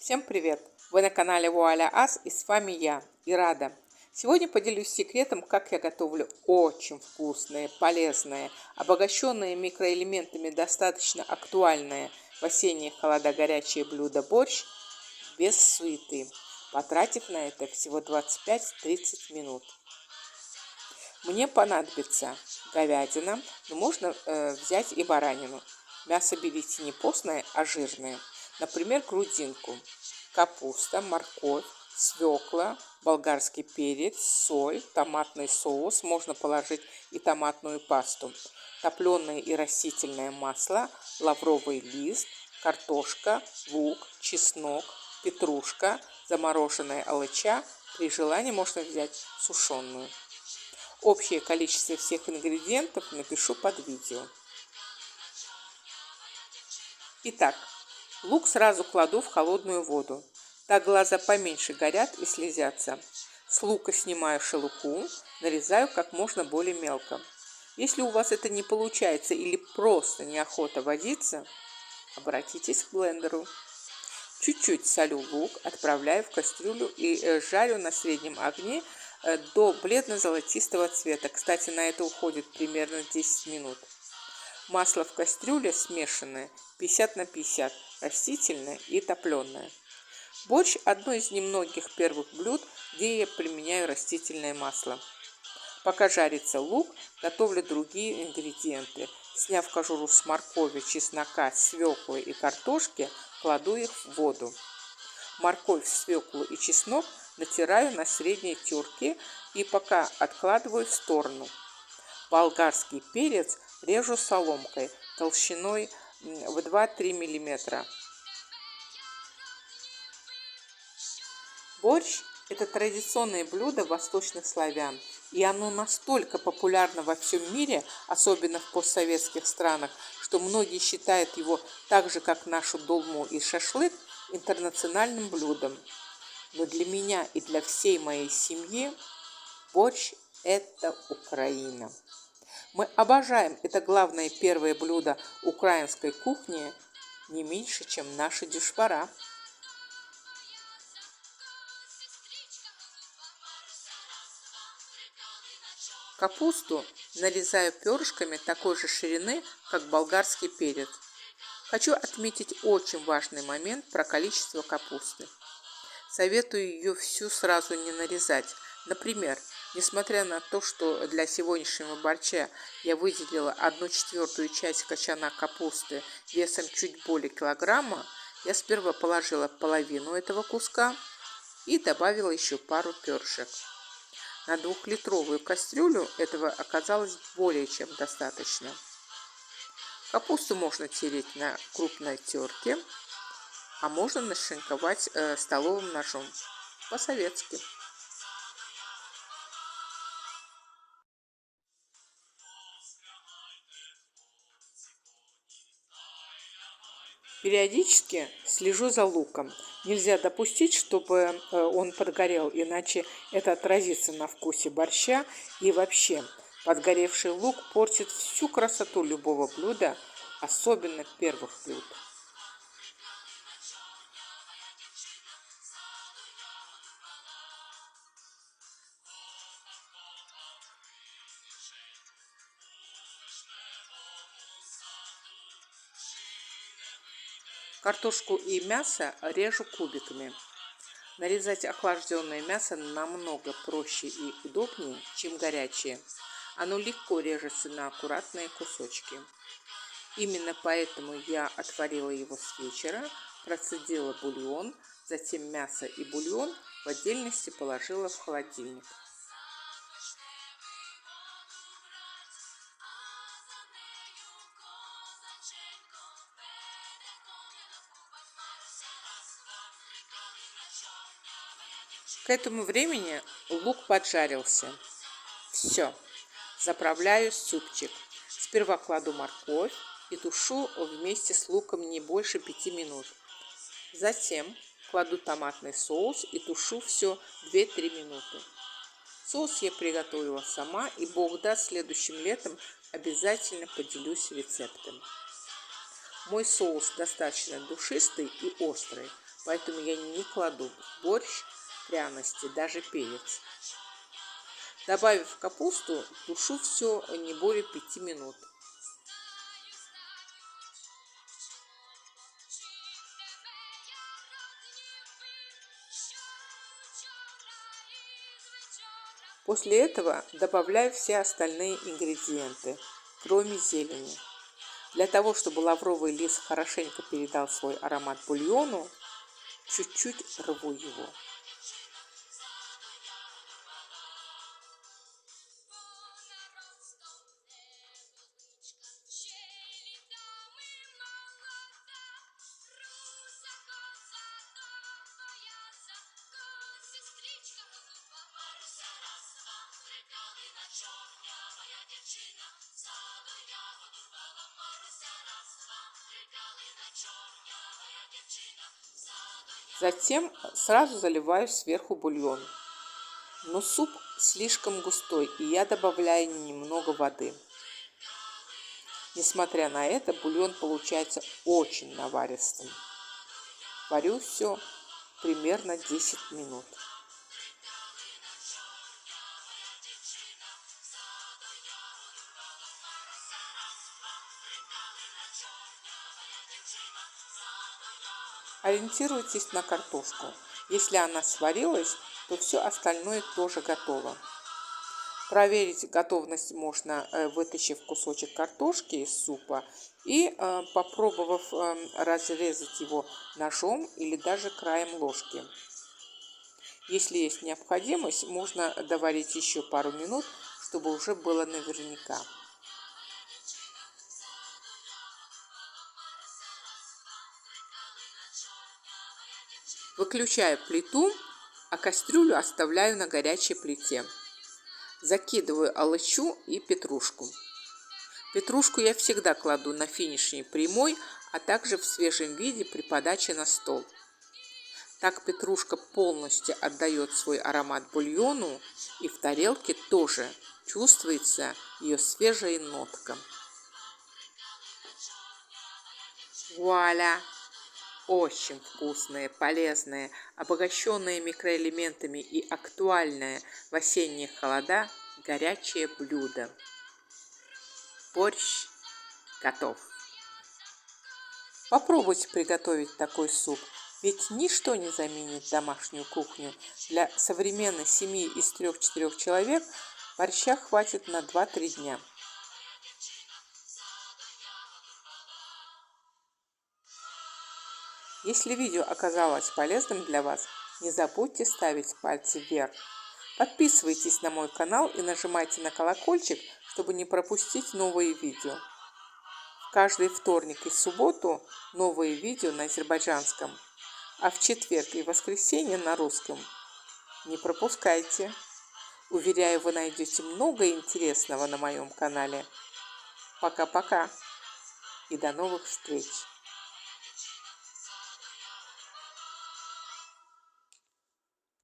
Всем привет! Вы на канале Вуаля Ас и с вами я, Ирада. Сегодня поделюсь секретом, как я готовлю очень вкусное, полезное, обогащенное микроэлементами достаточно актуальное в осенние холода горячее блюдо борщ без суеты, потратив на это всего 25-30 минут. Мне понадобится говядина, но можно взять и баранину. Мясо берите не постное, а жирное. Например, грудинку. Капуста, морковь, свекла, болгарский перец, соль, томатный соус. Можно положить и томатную пасту. Топленое и растительное масло, лавровый лист, картошка, лук, чеснок, петрушка, замороженная алыча. При желании можно взять сушеную. Общее количество всех ингредиентов напишу под видео. Итак, лук сразу кладу в холодную воду. Так глаза поменьше горят и слезятся. С лука снимаю шелуху, нарезаю как можно более мелко. Если у вас это не получается или просто неохота возиться, обратитесь к блендеру. Чуть-чуть солю лук, отправляю в кастрюлю и жарю на среднем огне до бледно-золотистого цвета. Кстати, на это уходит примерно 10 минут. Масло в кастрюле смешанное 50 на 50, растительное и топленое. Борщ – одно из немногих первых блюд, где я применяю растительное масло. Пока жарится лук, готовлю другие ингредиенты. Сняв кожуру с моркови, чеснока, свеклы и картошки, кладу их в воду. Морковь, свеклу и чеснок натираю на средней терке и пока откладываю в сторону. Болгарский перец режу соломкой толщиной в 2-3 мм. Борщ – это традиционное блюдо восточных славян, и оно настолько популярно во всем мире, особенно в постсоветских странах, что многие считают его так же, как нашу долму и шашлык, интернациональным блюдом. Но для меня и для всей моей семьи борщ – это Украина. Мы обожаем это главное первое блюдо украинской кухни не меньше, чем наша дюшпара. Капусту нарезаю перышками такой же ширины, как болгарский перец. Хочу отметить очень важный момент про количество капусты. Советую ее всю сразу не нарезать. Например, несмотря на то, что для сегодняшнего борща я выделила 1/4 часть кочана капусты весом чуть более килограмма, я сперва положила половину этого куска и добавила еще пару перышек. На 2-литровую кастрюлю этого оказалось более чем достаточно. Капусту можно тереть на крупной терке, а можно нашинковать столовым ножом, по-советски. Периодически слежу за луком. Нельзя допустить, чтобы он подгорел, иначе это отразится на вкусе борща. И вообще, подгоревший лук портит всю красоту любого блюда, особенно первых блюд. Картошку и мясо режу кубиками. Нарезать охлажденное мясо намного проще и удобнее, чем горячее. Оно легко режется на аккуратные кусочки. Именно поэтому я отварила его с вечера, процедила бульон, затем мясо и бульон в отдельности положила в холодильник. К этому времени лук поджарился. Все, заправляю супчик. Сперва кладу морковь и тушу вместе с луком не больше 5 минут. Затем кладу томатный соус и тушу все 2-3 минуты. Соус я приготовила сама, и Бог даст, следующим летом обязательно поделюсь рецептом. Мой соус достаточно душистый и острый, поэтому я не кладу в борщ пряности, даже перец. Добавив капусту, тушу все не более 5 минут. После этого добавляю все остальные ингредиенты, кроме зелени. Для того, чтобы лавровый лист хорошенько передал свой аромат бульону, чуть-чуть рву его. Затем сразу заливаю сверху бульон. Но суп слишком густой, и я добавляю немного воды. Несмотря на это, бульон получается очень наваристым. Варю все примерно 10 минут. Ориентируйтесь на картошку. Если она сварилась, то все остальное тоже готово. Проверить готовность можно, вытащив кусочек картошки из супа и попробовав разрезать его ножом или даже краем ложки. Если есть необходимость, можно доварить еще пару минут, чтобы уже было наверняка. Выключаю плиту, а кастрюлю оставляю на горячей плите. Закидываю алычу и петрушку. Петрушку я всегда кладу на финишной прямой, а также в свежем виде при подаче на стол. Так петрушка полностью отдает свой аромат бульону, и в тарелке тоже чувствуется ее свежая нотка. Вуаля! Очень вкусное, полезное, обогащенное микроэлементами и актуальное в осенние холода горячее блюдо. Борщ готов. Попробуйте приготовить такой суп, ведь ничто не заменит домашнюю кухню. Для современной семьи из 3-4 человек борща хватит на 2-3 дня. Если видео оказалось полезным для вас, не забудьте ставить пальцы вверх. Подписывайтесь на мой канал и нажимайте на колокольчик, чтобы не пропустить новые видео. В каждый вторник и субботу новые видео на азербайджанском, а в четверг и воскресенье на русском. Не пропускайте. Уверяю, вы найдете много интересного на моем канале. Пока-пока и до новых встреч!